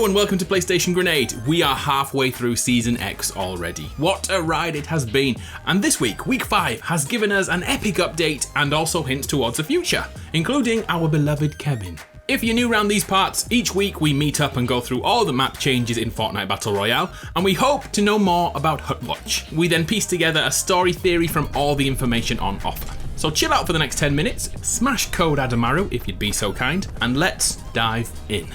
Hello and welcome to PlayStation Grenade. We are halfway through Season X already. What a ride it has been. And this week, Week 5 has given us an epic update and also hints towards the future, including our beloved Kevin. If you're new around these parts, each week we meet up and go through all the map changes in Fortnite Battle Royale, and we hope to know more about Hutwatch. We then piece together a story theory from all the information on offer. So chill out for the next 10 minutes, smash code Adamaru if you'd be so kind, and let's dive in.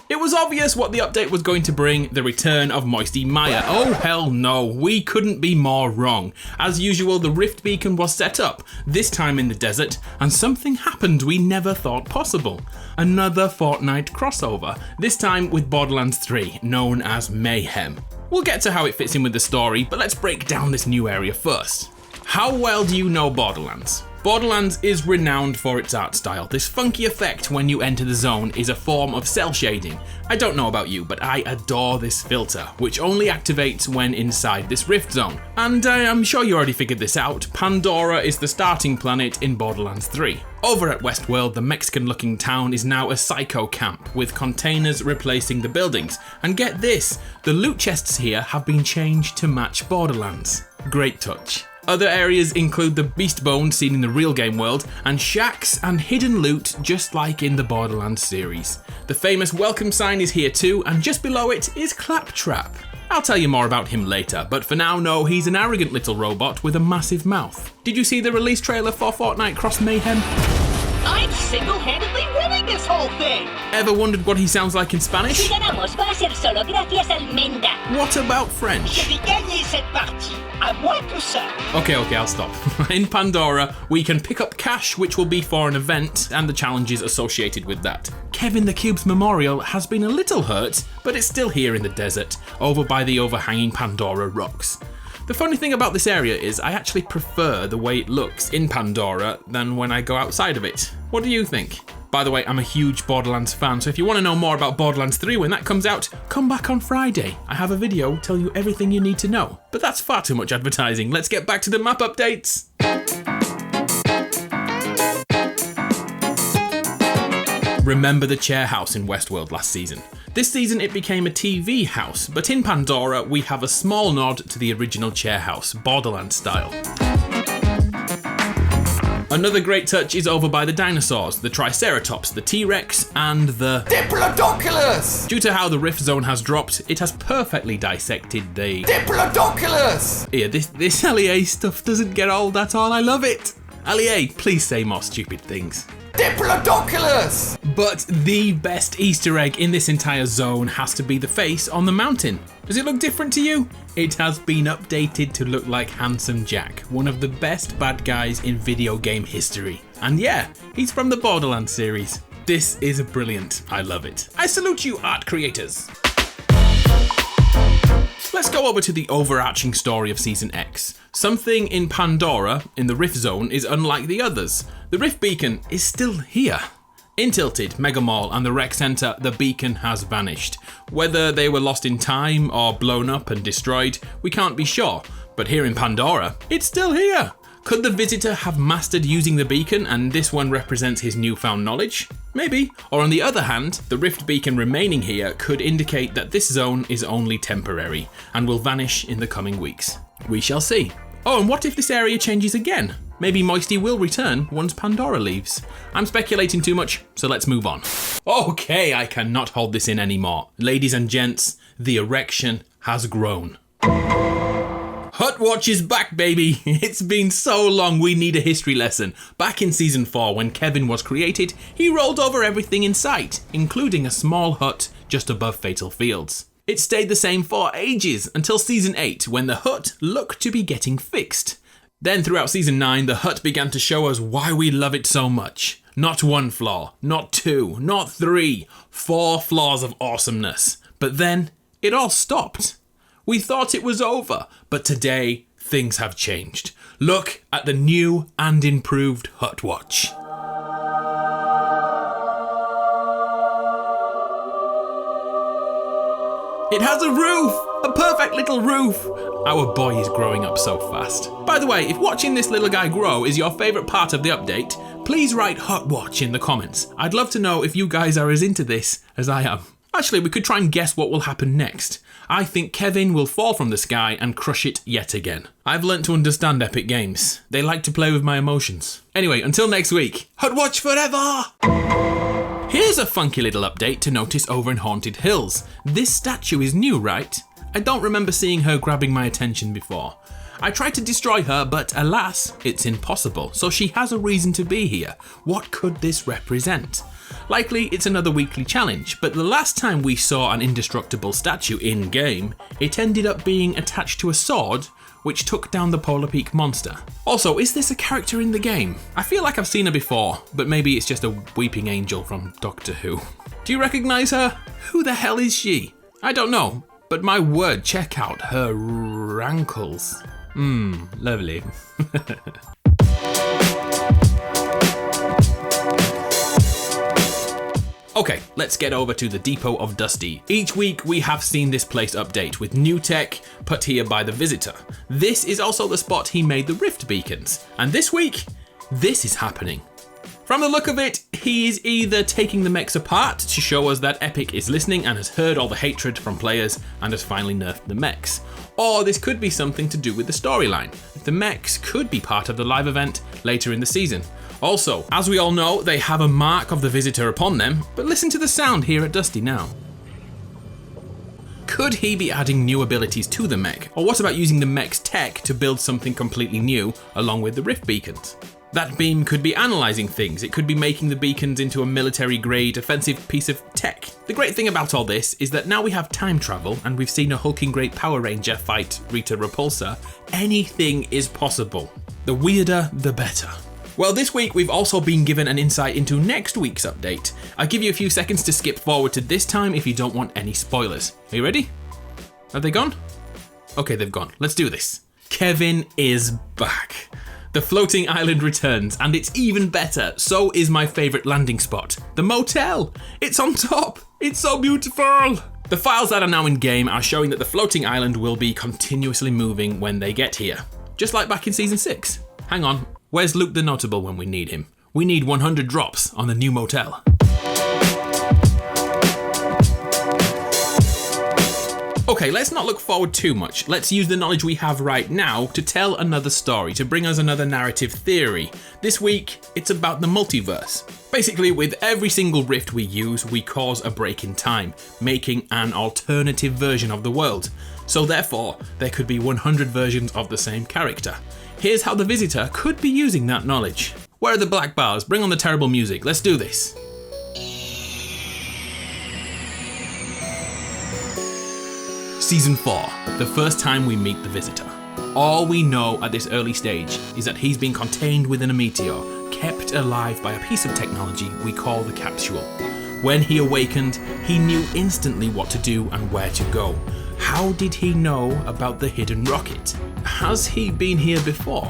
It was obvious what the update was going to bring, the return of Moisty Maya. Oh hell no, we couldn't be more wrong. As usual, the Rift Beacon was set up, this time in the desert, and something happened we never thought possible. Another Fortnite crossover, this time with Borderlands 3, known as Mayhem. We'll get to how it fits in with the story, but let's break down this new area first. How well do you know Borderlands? Borderlands is renowned for its art style. This funky effect when you enter the zone is a form of cell shading. I don't know about you, but I adore this filter, which only activates when inside this rift zone. And I'm sure you already figured this out, Pandora is the starting planet in Borderlands 3. Over at Westworld, the Mexican-looking town is now a psycho camp, with containers replacing the buildings. And get this, the loot chests here have been changed to match Borderlands. Great touch. Other areas include the Beast Bones seen in the real game world, and shacks and hidden loot just like in the Borderlands series. The famous welcome sign is here too, and just below it is Claptrap. I'll tell you more about him later, but for now know he's an arrogant little robot with a massive mouth. Did you see the release trailer for Fortnite Cross Mayhem? I'm single-handedly winning this whole thing! Ever wondered what he sounds like in Spanish? Si ganamos, va a ser solo gracias al Menda. What about French? Je vais gagner cette partie. À moi tout seul. Okay, I'll stop. In Pandora, we can pick up cash, which will be for an event, and the challenges associated with that. Kevin the Cube's memorial has been a little hurt, but it's still here in the desert, over by the overhanging Pandora rocks. The funny thing about this area is I actually prefer the way it looks in Pandora than when I go outside of it. What do you think? By the way, I'm a huge Borderlands fan, so if you want to know more about Borderlands 3 when that comes out, come back on Friday. I have a video telling you everything you need to know. But that's far too much advertising. Let's get back to the map updates. Remember the chair house in Westworld last season? This season it became a TV house, but in Pandora we have a small nod to the original chair house, Borderlands style. Another great touch is over by the dinosaurs, the Triceratops, the T-Rex, and the Diplodocus! Due to how the Rift Zone has dropped, it has perfectly dissected the Diplodocus! Yeah, this LEA stuff doesn't get old at all, I love it! LEA, please say more stupid things. Diplodocus! But the best Easter egg in this entire zone has to be the face on the mountain. Does it look different to you? It has been updated to look like Handsome Jack, one of the best bad guys in video game history. And yeah, he's from the Borderlands series. This is brilliant, I love it. I salute you, art creators. Let's go over to the overarching story of Season X. Something in Pandora, in the Rift Zone, is unlike the others. The Rift Beacon is still here. In Tilted, Mega Mall and the Rec Center, the beacon has vanished. Whether they were lost in time or blown up and destroyed, we can't be sure. But here in Pandora, it's still here. Could the visitor have mastered using the beacon and this one represents his newfound knowledge? Maybe. Or on the other hand, the Rift Beacon remaining here could indicate that this zone is only temporary and will vanish in the coming weeks. We shall see. Oh, and what if this area changes again? Maybe Moisty will return once Pandora leaves. I'm speculating too much, so let's move on. Okay, I cannot hold this in anymore. Ladies and gents, the erection has grown. Hutwatch is back, baby! It's been so long we need a history lesson. Back in Season 4, when Kevin was created, he rolled over everything in sight, including a small hut just above Fatal Fields. It stayed the same for ages, until Season 8, when the hut looked to be getting fixed. Then throughout Season 9, the hut began to show us why we love it so much. Not one flaw, not two, not three, 4 flaws of awesomeness. But then, it all stopped. We thought it was over, but today, things have changed. Look at the new and improved Hutwatch. It has a roof! A perfect little roof! Our boy is growing up so fast. By the way, if watching this little guy grow is your favourite part of the update, please write Hot Watch in the comments. I'd love to know if you guys are as into this as I am. Actually, we could try and guess what will happen next. I think Kevin will fall from the sky and crush it yet again. I've learnt to understand Epic Games. They like to play with my emotions. Anyway, until next week, Hot Watch forever! Here's a funky little update to notice over in Haunted Hills. This statue is new, right? I don't remember seeing her grabbing my attention before. I tried to destroy her, but alas, it's impossible, so she has a reason to be here. What could this represent? Likely it's another weekly challenge, but the last time we saw an indestructible statue in-game, it ended up being attached to a sword, which took down the Polar Peak monster. Also, is this a character in the game? I feel like I've seen her before, but maybe it's just a weeping angel from Doctor Who. Do you recognise her? Who the hell is she? I don't know, but my word, check out her rankles. Lovely. Okay, let's get over to the Depot of Dusty. Each week we have seen this place update with new tech put here by the visitor. This is also the spot he made the rift beacons. And this week, this is happening. From the look of it, he is either taking the mechs apart to show us that Epic is listening and has heard all the hatred from players and has finally nerfed the mechs. Or this could be something to do with the storyline. The mechs could be part of the live event later in the season. Also, as we all know, they have a mark of the visitor upon them, but listen to the sound here at Dusty now. Could he be adding new abilities to the mech? Or what about using the mech's tech to build something completely new along with the rift beacons? That beam could be analysing things, it could be making the beacons into a military-grade offensive piece of tech. The great thing about all this is that now we have time travel and we've seen a hulking great Power Ranger fight Rita Repulsa. Anything is possible. The weirder, the better. Well, this week we've also been given an insight into next week's update. I'll give you a few seconds to skip forward to this time if you don't want any spoilers. Are you ready? Have they gone? Okay, they've gone. Let's do this. Kevin is back. The floating island returns, and it's even better. So is my favourite landing spot, the motel. It's on top. It's so beautiful. The files that are now in game are showing that the floating island will be continuously moving when they get here. Just like back in Season 6. Hang on, where's Luke the Notable when we need him? We need 100 drops on the new motel. Okay, let's not look forward too much. Let's use the knowledge we have right now to tell another story, to bring us another narrative theory. This week, it's about the multiverse. Basically, with every single rift we use, we cause a break in time, making an alternative version of the world. So therefore, there could be 100 versions of the same character. Here's how the visitor could be using that knowledge. Where are the black bars? Bring on the terrible music. Let's do this. Season 4, the first time we meet the visitor. All we know at this early stage is that he's been contained within a meteor, kept alive by a piece of technology we call the capsule. When he awakened, he knew instantly what to do and where to go. How did he know about the hidden rocket? Has he been here before?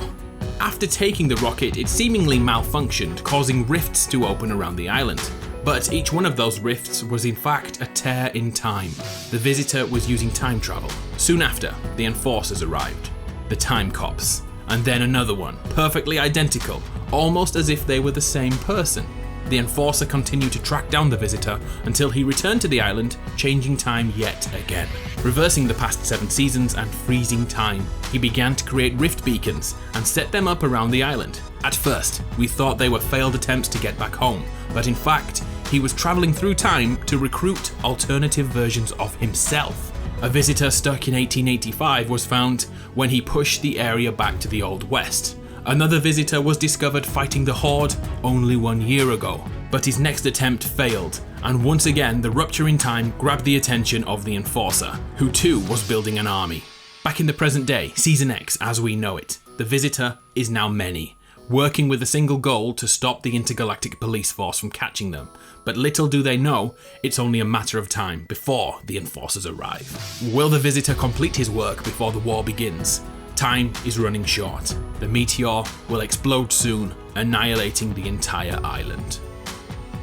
After taking the rocket, it seemingly malfunctioned, causing rifts to open around the island. But each one of those rifts was in fact a tear in time. The visitor was using time travel. Soon after, the enforcers arrived, the time cops, and then another one, perfectly identical, almost as if they were the same person. The enforcer continued to track down the visitor until he returned to the island, changing time yet again. Reversing the past 7 seasons and freezing time, he began to create rift beacons and set them up around the island. At first, we thought they were failed attempts to get back home, but in fact, he was travelling through time to recruit alternative versions of himself. A visitor stuck in 1885 was found when he pushed the area back to the Old West. Another visitor was discovered fighting the Horde only 1 year ago, but his next attempt failed, and once again the rupture in time grabbed the attention of the Enforcer, who too was building an army. Back in the present day, Season X as we know it, the visitor is now many, working with a single goal to stop the intergalactic police force from catching them. But little do they know, it's only a matter of time before the enforcers arrive. Will the visitor complete his work before the war begins? Time is running short. The meteor will explode soon, annihilating the entire island.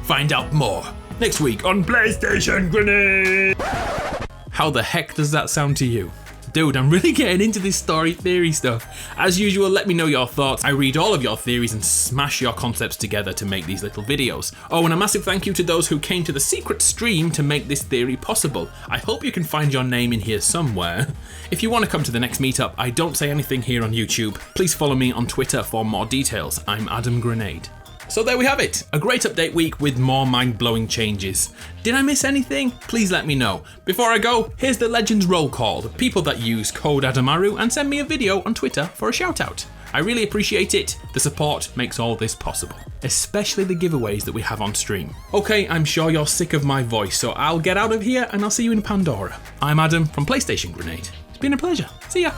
Find out more next week on PlayStation Grenade! How the heck does that sound to you? Dude, I'm really getting into this story theory stuff. As usual, let me know your thoughts. I read all of your theories and smash your concepts together to make these little videos. Oh, and a massive thank you to those who came to the secret stream to make this theory possible. I hope you can find your name in here somewhere. If you want to come to the next meetup, I don't say anything here on YouTube. Please follow me on Twitter for more details. I'm Adam Grenade. So there we have it, a great update week with more mind-blowing changes. Did I miss anything? Please let me know. Before I go, here's the Legends roll call, the people that use code Adamaru and send me a video on Twitter for a shout out. I really appreciate it. The support makes all this possible, especially the giveaways that we have on stream. Okay, I'm sure you're sick of my voice, so I'll get out of here and I'll see you in Pandora. I'm Adam from PlayStation Grenade. It's been a pleasure. See ya.